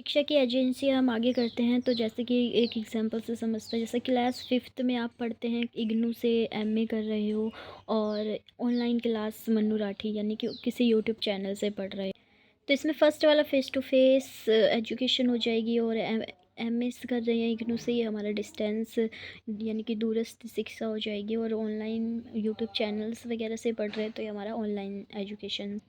शिक्षा की एजेंसी हम आगे करते हैं तो जैसे कि एक एग्जांपल से समझते हैं। जैसे क्लास फिफ्थ में आप पढ़ते हैं, इग्नू से एमए कर रहे हो और ऑनलाइन क्लास मन्नू राठी यानी कि किसी यूट्यूब चैनल से पढ़ रहे हो। तो इसमें फ़र्स्ट वाला फ़ेस टू फ़ेस एजुकेशन हो जाएगी। और एमएस कर रहे हैं इग्नू से, ये हमारा डिस्टेंस यानी कि दूरस्थ शिक्षा हो जाएगी। और ऑनलाइन यूट्यूब चैनल्स वगैरह से पढ़ रहे हैं तो ये हमारा ऑनलाइन एजुकेशन।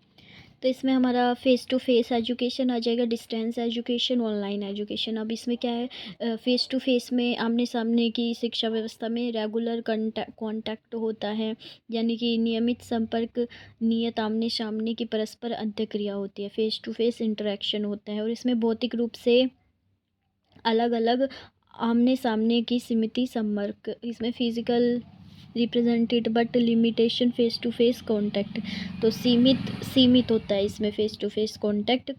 तो इसमें हमारा फ़ेस टू फ़ेस एजुकेशन आ जाएगा, डिस्टेंस एजुकेशन, ऑनलाइन एजुकेशन। अब इसमें क्या है, फ़ेस टू फ़ेस में आमने सामने की शिक्षा व्यवस्था में रेगुलर कांटेक्ट होता है, यानी कि नियमित संपर्क, नियत आमने सामने की परस्पर अंत्यक्रिया होती है, फ़ेस टू फ़ेस इंटरेक्शन होता है। और इसमें भौतिक रूप से अलग अलग आमने सामने की सीमित संपर्क, इसमें physical represented but limitation face to face contact. तो सीमित सीमित होता है इसमें face to face contact,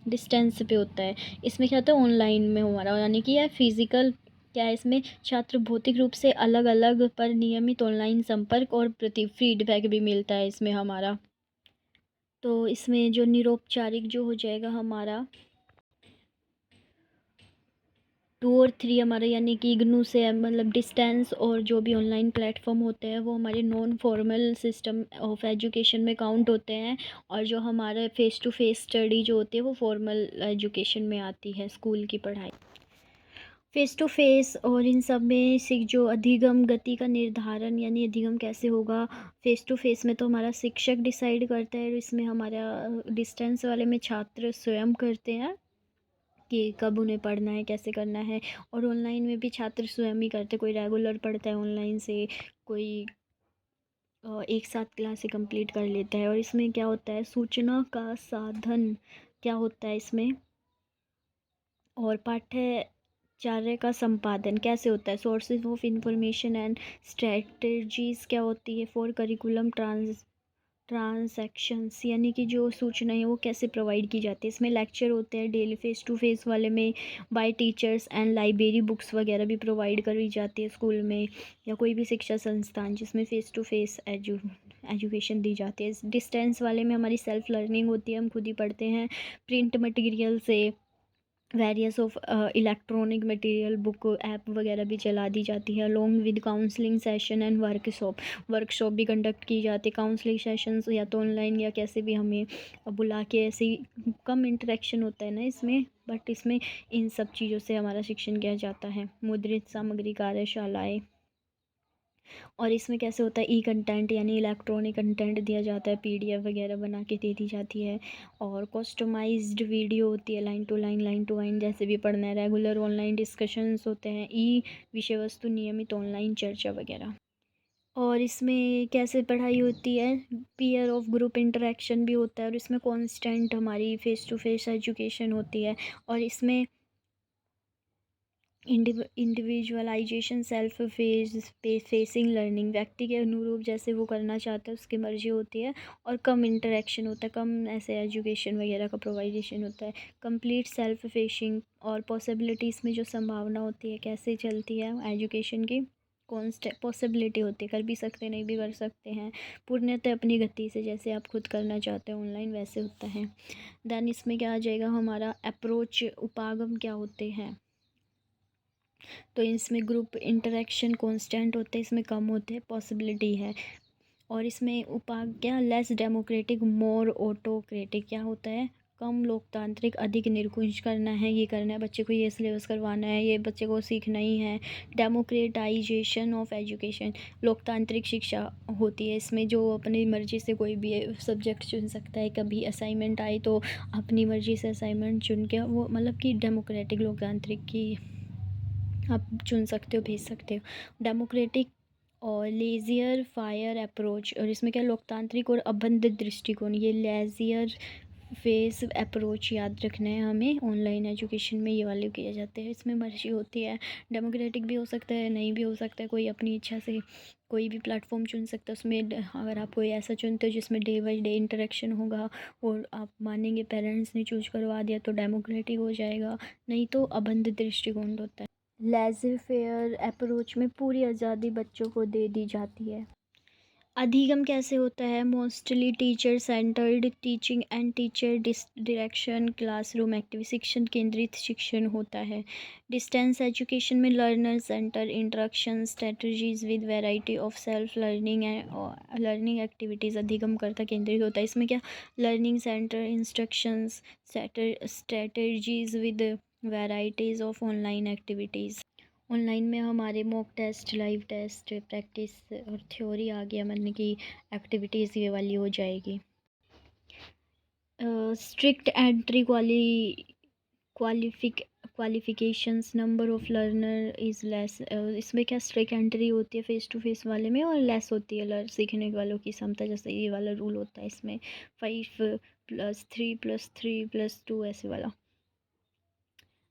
distance पे होता है। इसमें क्या होता है, ऑनलाइन में हमारा यानी कि यह फिजिकल क्या है, इसमें छात्र भौतिक रूप से अलग अलग पर नियमित ऑनलाइन संपर्क और प्रति फीडबैक भी मिलता है इसमें हमारा। तो इसमें जो निरौपचारिक जो हो जाएगा हमारा 2 और 3 हमारे यानी कि इग्नू से मतलब डिस्टेंस, और जो भी ऑनलाइन प्लेटफॉर्म होते हैं वो हमारे non formal system of education में काउंट होते हैं। और जो हमारे फेस टू फेस स्टडी जो होती है वो फॉर्मल एजुकेशन में आती है, स्कूल की पढ़ाई। फेस टू फेस और इन सब में से जो अधिगम गति का निर्धारण यानी अधिगम कैसे होगा, फेस टू फेस में तो हमारा शिक्षक डिसाइड करता है, और इसमें हमारा डिस्टेंस वाले में छात्र स्वयं करते हैं कि कब उन्हें पढ़ना है, कैसे करना है। और ऑनलाइन में भी छात्र स्वयं ही करते, कोई रेगुलर पढ़ता है ऑनलाइन से, कोई एक साथ क्लासें कंप्लीट कर लेता है। और इसमें क्या होता है, सूचना का साधन क्या होता है इसमें, और पाठ्यचर्या का संपादन कैसे होता है, sources of information and strategies क्या होती है फॉर करिकुलम ट्रांसैक्शंस, यानी कि जो सूचना है वो कैसे प्रोवाइड की जाती है। इसमें लेक्चर होते हैं डेली फेस टू फेस वाले में bye teachers and library books वगैरह भी प्रोवाइड करी जाती है स्कूल में या कोई भी शिक्षा संस्थान जिसमें फ़ेस टू फेस एजुकेशन दी जाती है। डिस्टेंस वाले में हमारी सेल्फ लर्निंग होती है, हम खुद ही पढ़ते हैं प्रिंट मटेरियल से, various of electronic material book app वगैरह भी चला दी जाती है, along with counselling session and workshop भी कंडक्ट की जाती है। काउंसलिंग सेशंस या तो ऑनलाइन या कैसे भी हमें बुला के, ऐसे ही कम इंटरेक्शन होता है ना इसमें, बट इसमें इन सब चीज़ों से हमारा शिक्षण किया जाता है। मुद्रित सामग्री कार्यशालाएँ, और इसमें कैसे होता है, ई कंटेंट यानी इलेक्ट्रॉनिक कंटेंट दिया जाता है, पीडीएफ वगैरह बना के दे दी जाती है। और कस्टमाइज्ड वीडियो होती है, लाइन टू लाइन जैसे भी पढ़ना है। रेगुलर ऑनलाइन डिस्कशंस होते हैं, ई विषय वस्तु नियमित ऑनलाइन चर्चा वगैरह। और इसमें कैसे पढ़ाई होती है, पीयर ऑफ ग्रुप इंटरेक्शन भी होता है, और इसमें कांस्टेंट हमारी फेस टू फेस एजुकेशन होती है। और इसमें इंडिविजुअलाइजेशन सेल्फ फेसिंग लर्निंग, व्यक्ति के अनुरूप जैसे वो करना चाहता है उसकी मर्जी होती है। और कम इंटरेक्शन होता है, कम ऐसे एजुकेशन वगैरह का प्रोवाइडेशन होता है। कंप्लीट सेल्फ फेसिंग और पॉसिबिलिटीज़ में जो संभावना होती है कैसे चलती है एजुकेशन की, कॉन्स्ट पॉसिबिलिटी होती है, कर भी सकते हैं नहीं भी कर सकते हैं, पूर्णतः अपनी गति से जैसे आप खुद करना चाहते हैं ऑनलाइन वैसे होता है। देन इसमें क्या आ जाएगा हमारा अप्रोच, उपागम क्या होते हैं। तो इसमें ग्रुप इंटरेक्शन कांस्टेंट होते हैं, इसमें कम होते हैं, पॉसिबिलिटी है। और इसमें उपाग क्या, लेस डेमोक्रेटिक मोर ऑटोक्रेटिक क्या होता है, कम लोकतांत्रिक अधिक निरकुंज करना है, ये करना है बच्चे को, ये सिलेबस करवाना है, ये बच्चे को सीखना ही है। डेमोक्रेटाइजेशन ऑफ एजुकेशन, लोकतांत्रिक शिक्षा होती है, इसमें जो अपनी मर्ज़ी से कोई भी सब्जेक्ट चुन सकता है, कभी असाइनमेंट आए तो अपनी मर्ज़ी से असाइनमेंट चुन के वो मतलब कि डेमोक्रेटिक लोकतांत्रिक की आप चुन सकते हो, भेज सकते हो। डेमोक्रेटिक और लेज़ियर फायर अप्रोच, और इसमें क्या लोकतांत्रिक और अबंध दृष्टिकोण, ये लेज़ियर फेस अप्रोच याद रखना है हमें, ऑनलाइन एजुकेशन में ये वाले किए जाते हैं। इसमें मर्जी होती है, डेमोक्रेटिक भी हो सकता है नहीं भी हो सकता है, कोई अपनी इच्छा से कोई भी प्लेटफॉर्म चुन सकता है। उसमें अगर आप कोई ऐसा चुनते हो जिसमें डे बाई डे इंटरेक्शन होगा और आप मानेंगे पेरेंट्स ने चूज करवा दिया तो डेमोक्रेटिक हो जाएगा, नहीं तो अबंध दृष्टिकोण होता है। लेज़र फेयर अप्रोच में पूरी आज़ादी बच्चों को दे दी जाती है। अधिगम कैसे होता है? Mostly teacher centered teaching and teacher direction classroom activity शिक्षण केंद्रित शिक्षण होता है। डिस्टेंस एजुकेशन में learner center interaction strategies with variety of self learning and learning activities अधिगम करता केंद्रित होता है। इसमें क्या learning center instructions strategies with varieties of online activities. Online में हमारे mock test live test practice और थ्योरी आ गया मतलब कि एक्टिविटीज़ ये वाली हो जाएगी। Strict entry qualifications number of learner is less. इसमें क्या स्ट्रिक्ट एंट्री होती है फेस टू फेस वाले में और लेस होती है सीखने वालों की क्षमता, जैसे ये वाला रूल होता है इसमें 5+3+3+2 ऐसे वाला।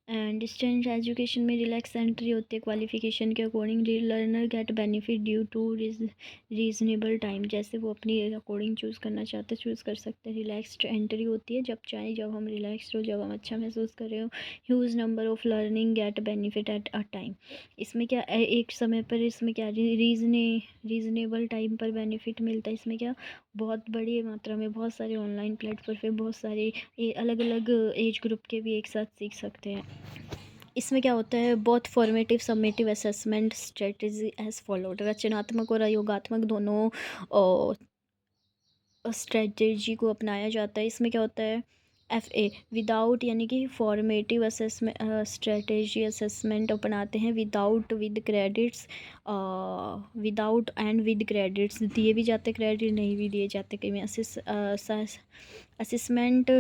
एंड डिस्टेंस एजुकेशन में रिलैक्स एंट्री होती है क्वालिफिकेशन के according learner get benefit due to reasonable time, जैसे वो अपनी अकॉर्डिंग चूज़ करना चाहते हैं चूज़ कर सकते हैं। रिलैक्सड एंट्री होती है जब चाहे जब हम रिलैक्सड हो जब हम अच्छा महसूस कर रहे हो। Huge number of learning get benefit at a time. इसमें क्या एक समय पर इसमें क्या रीजनेबल टाइम पर बेनिफिट मिलता है। इसमें क्या बहुत बड़ी मात्रा में बहुत सारे ऑनलाइन प्लेटफॉर्म पे बहुत सारे अलग अलग एज ग्रुप के भी एक साथ सीख सकते हैं। इसमें क्या होता है बहुत formative summative assessment strategy as followed. रचनात्मक और योगात्मक दोनों स्ट्रेटजी को अपनाया जाता है। इसमें क्या होता है FA विदाउट यानी कि फॉर्मेटिव असेसमेंट स्ट्रेटजी असेसमेंट अपनाते हैं without with credits without and with credits दिए भी जाते क्रेडिट नहीं भी दिए जाते कई में। Assessment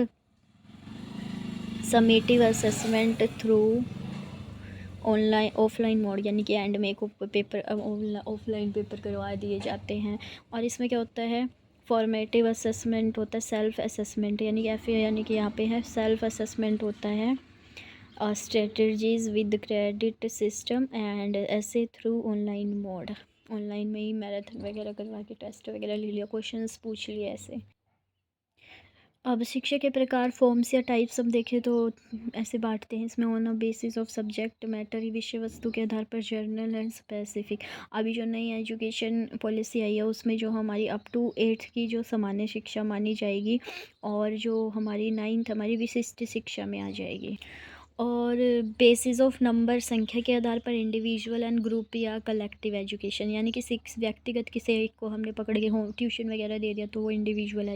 summative assessment through online offline mode यानी कि एंड में को पेपर ऑफलाइन पेपर करवा दिए जाते हैं। और इसमें क्या होता है फॉर्मेटिव असेसमेंट होता है सेल्फ असेसमेंट यानी कि FA यानी कि यहाँ पे है सेल्फ असेसमेंट होता है strategies with credit system and ऐसे थ्रू ऑनलाइन मोड। ऑनलाइन में ही मैराथन वगैरह करवा के टेस्ट वगैरह ले लिया क्वेश्चंस पूछ लिए ऐसे। अब शिक्षा के प्रकार फॉर्म्स या टाइप्स हम देखें तो ऐसे बांटते हैं इसमें on a basis of subject matter विषय वस्तु के आधार पर जर्नल एंड स्पेसिफिक। अभी जो नई एजुकेशन पॉलिसी आई है उसमें जो हमारी अप टू 8th की जो सामान्य शिक्षा मानी जाएगी और जो हमारी 9th हमारी विशिष्ट शिक्षा में आ जाएगी। और बेसिस ऑफ नंबर संख्या के आधार पर इंडिविजुअल एंड ग्रुप या कलेक्टिव एजुकेशन यानी कि सिक्स व्यक्तिगत किसी एक को हमने पकड़ के होम ट्यूशन वगैरह दे दिया तो वो इंडिविजुअल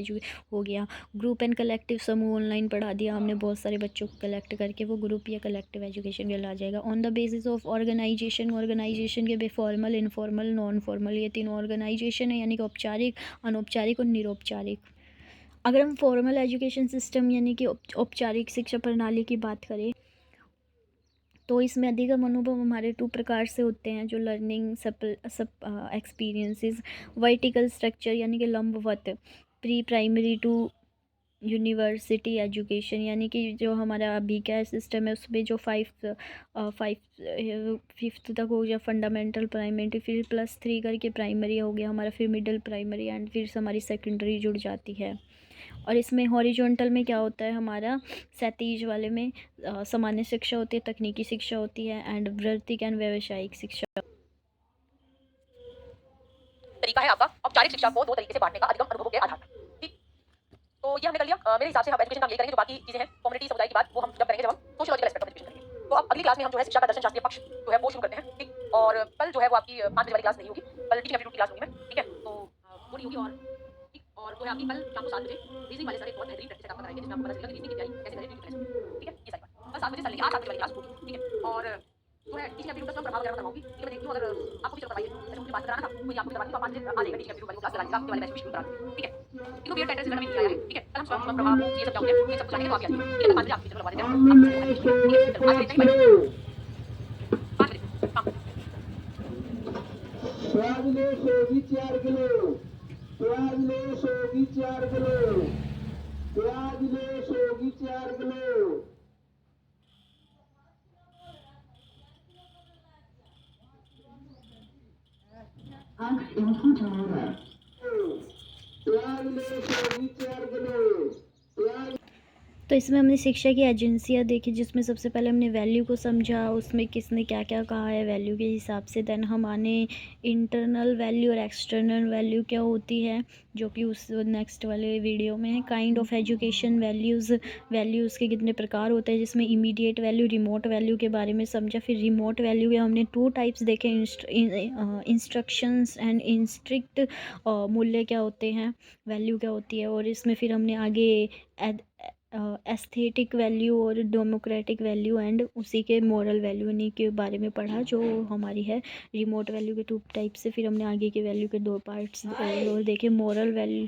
हो गया। ग्रुप एंड कलेक्टिव समूह ऑनलाइन पढ़ा दिया हमने बहुत सारे बच्चों को कलेक्ट करके वो ग्रुप या कलेक्टिव एजुकेशन के ला जाएगा। On the basis of organization के फॉर्मल इनफॉर्मल नॉन फॉर्मल ये तीनों ऑर्गेनाइजेशन है यानी कि औपचारिक अनौपचारिक और निरौपचारिक। अगर हम फॉर्मल एजुकेशन सिस्टम यानी कि औपचारिक शिक्षा प्रणाली की बात करें तो इसमें अधिगम अनुभव हमारे 2 प्रकार से होते हैं जो लर्निंग सब एक्सपीरियंसेस वर्टिकल स्ट्रक्चर यानी कि लंबवत pre primary to university education यानी कि जो हमारा अभी का सिस्टम है उसमें जो 5th तक हो गया फंडामेंटल प्राइमरी फिर +3 करके प्राइमरी हो गया हमारा फिर मिडिल प्राइमरी एंड फिर हमारी सेकेंडरी जुड़ जाती है। और इसमें हॉरिजॉन्टल में क्या होता है हमारा 37 वाले में सामान्य शिक्षा होती है तकनीकी शिक्षा होती है एंड वृत्तिक एंड व्यावसायिक शिक्षा। तरीका है आपका औपचारिक शिक्षा को 2 तरीके से बांटने का अधिगम अनुभवों के आधार पर। ठीक, तो ये हमने कर लिया। मेरे हिसाब से हम एजुकेशन का यही करेंगे जो बाकी चीजें हैं कम्युनिटी समुदाय की बात वो हम जब करेंगे जब हम सोशियोलॉजिकल एस्पेक्ट ऑफ एजुकेशन करेंगे। तो अब अगली क्लास में हम जो है शिक्षा का दर्शन शास्त्रीय पक्ष जो है वो शुरू करते हैं। ठीक, और कल जो है वो आपकी 5 बजे वाली क्लास नहीं होगी, कल टीचिंग एप्टीट्यूड की क्लास होगी मैं। ठीक है, तो वो नहीं होगी और ठीक, और जो है आपकी कल शाम को 7 बजे रीजनिंग वाले सर एक बहुत बेहतरीन प्रैक्टिस आपको कराएंगे जिसमें आपको पता चलेगा कि रीजनिंग की तैयारी कैसे करें रीजनिंग की क्लास। ठीक है, ये सारी बात कल 7 बजे से लेकर 8 बजे वाली क्लास होगी। ठीक है, और जो है टीचिंग एप्टीट्यूड का प्रभाव वगैरह करवाऊंगी। ठीक है, मैं देखती हूँ अगर आपको भी चलो करवाइए जैसे मुझे बात कराना था कोई आपको करवानी तो 5 बजे आ जाएगा टीचिंग एप्टीट्यूड वाली क्लास लगाएगा आपके वाले बैच में शुरू करा दूंगी। ठीक है, इनको बीएड टेंडर से भी आया है। ठीक है, कल हम स्वयं प्रभाव ये सब क्या होते हैं ये सब जानेंगे तो आप आइए। ठीक है, 5 बजे आप टीचर लगवा देते हैं आप ठीक है चलो आज देखते हैं 5 बजे हाँ प्याजले सोगी 4 किलो प्याजले सोगी 4 किलो प्याजले सोगी 4 किलो। तो तो इसमें हमने शिक्षा की एजेंसियाँ देखी, जिसमें सबसे पहले हमने वैल्यू को समझा, उसमें किसने क्या-क्या कहा है वैल्यू के हिसाब से। देन हमारे इंटरनल वैल्यू और एक्सटर्नल वैल्यू क्या होती है, जो कि उस नेक्स्ट वाले वीडियो में है। काइंड ऑफ एजुकेशन वैल्यूज़ के कितने प्रकार होते हैं, जिसमें इमीडिएट वैल्यू, रिमोट वैल्यू के बारे में समझा। फिर रिमोट वैल्यू के हमने 2 टाइप्स देखे, इंस्ट्रक्शंस एंड इंस्ट्रिक्ट मूल्य क्या होते हैं, वैल्यू क्या होती है। और इसमें फिर हमने आगे एस्थेटिक वैल्यू और डेमोक्रेटिक वैल्यू एंड उसी के मोरल वैल्यू इन्हीं के बारे में पढ़ा, जो हमारी है रिमोट वैल्यू के 2 टाइप से। फिर हमने आगे के वैल्यू के 2 पार्ट्स और देखे, मोरल वैल्यू।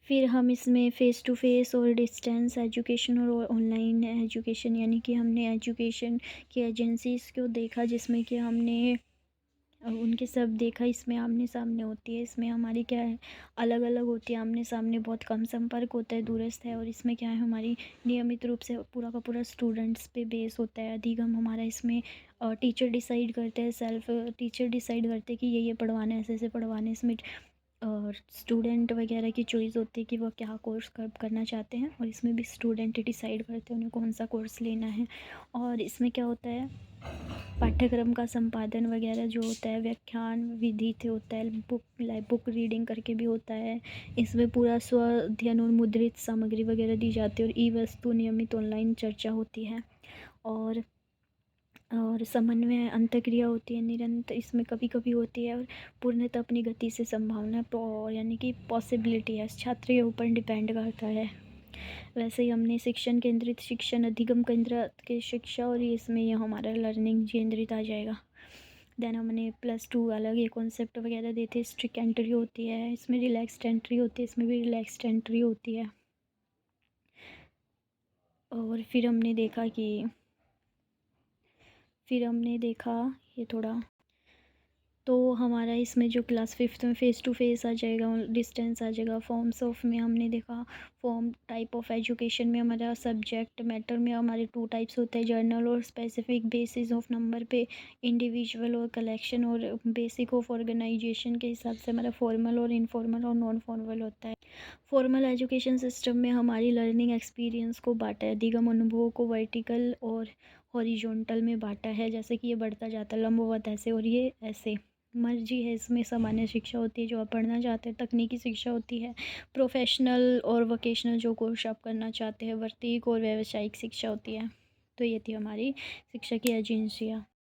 फिर हम इसमें फ़ेस टू फेस और डिस्टेंस एजुकेशन और ऑनलाइन एजुकेशन, यानी कि हमने एजुकेशन की एजेंसीज़ को देखा, जिसमें कि हमने उनके सब देखा। इसमें आमने-सामने होती है, इसमें हमारी क्या है, अलग-अलग होती है। आमने-सामने बहुत कम संपर्क होता है, दूरस्थ है। और इसमें क्या है, हमारी नियमित रूप से पूरा का पूरा स्टूडेंट्स पे बेस होता है। अधिगम हमारा इसमें टीचर डिसाइड करते हैं, सेल्फ टीचर डिसाइड करते हैं कि ये पढ़वाना है, ऐसे-ऐसे पढ़वाना है। इसमें और स्टूडेंट वगैरह की चॉइस होती है कि वो क्या कोर्स कब करना चाहते हैं, और इसमें भी स्टूडेंट डिसाइड करते हैं उन्हें कौन सा कोर्स लेना है। और इसमें क्या होता है, पाठ्यक्रम का संपादन वगैरह जो होता है, व्याख्यान विधि से होता है, बुक रीडिंग करके भी होता है। इसमें पूरा स्व अध्ययन और मुद्रित सामग्री वगैरह दी जाती है, और ई वस्तु नियमित ऑनलाइन चर्चा होती है। और समन्वय अंतःक्रिया होती है निरंतर, इसमें कभी-कभी होती है। और पूर्णतः अपनी गति से संभावना यानी कि पॉसिबिलिटी है, छात्र के ऊपर डिपेंड करता है। वैसे ही हमने शिक्षण केंद्रित शिक्षण, अधिगम केंद्रित की शिक्षा, और इसमें ये हमारा लर्निंग केंद्रित आ जाएगा। देन हमने +2 अलग ये कॉन्सेप्ट वगैरह देते, स्ट्रिक्ट एंट्री होती है, इसमें रिलैक्स्ड एंट्री होती है, इसमें भी रिलैक्स्ड एंट्री होती है। और फिर हमने देखा ये थोड़ा, तो हमारा इसमें जो क्लास 5th में फ़ेस टू फेस आ जाएगा, डिस्टेंस आ जाएगा। फॉर्म्स ऑफ में हमने देखा, फॉर्म टाइप ऑफ एजुकेशन में हमारा सब्जेक्ट मैटर में हमारे 2 टाइप्स होते हैं, जर्नल और स्पेसिफिक। बेसिस ऑफ नंबर पे इंडिविजुअल और कलेक्शन, और बेसिक ऑफ ऑर्गेनाइजेशन के हिसाब से हमारा फॉर्मल और इनफॉर्मल और नॉन फॉर्मल होता है। फॉर्मल एजुकेशन सिस्टम में हमारी लर्निंग एक्सपीरियंस को बांटा है, अधिगम अनुभवों को वर्टिकल और हॉरिजॉन्टल में बांटा है, जैसे कि ये बढ़ता जाता है लंबवत ऐसे, और ये ऐसे। मर्जी है, इसमें सामान्य शिक्षा होती है जो आप पढ़ना चाहते हैं, तकनीकी शिक्षा होती है, प्रोफेशनल और वोकेशनल जो कोर्स आप करना चाहते हैं, वर्तीक और व्यावसायिक शिक्षा होती है। तो ये थी हमारी शिक्षा की एजेंसियाँ।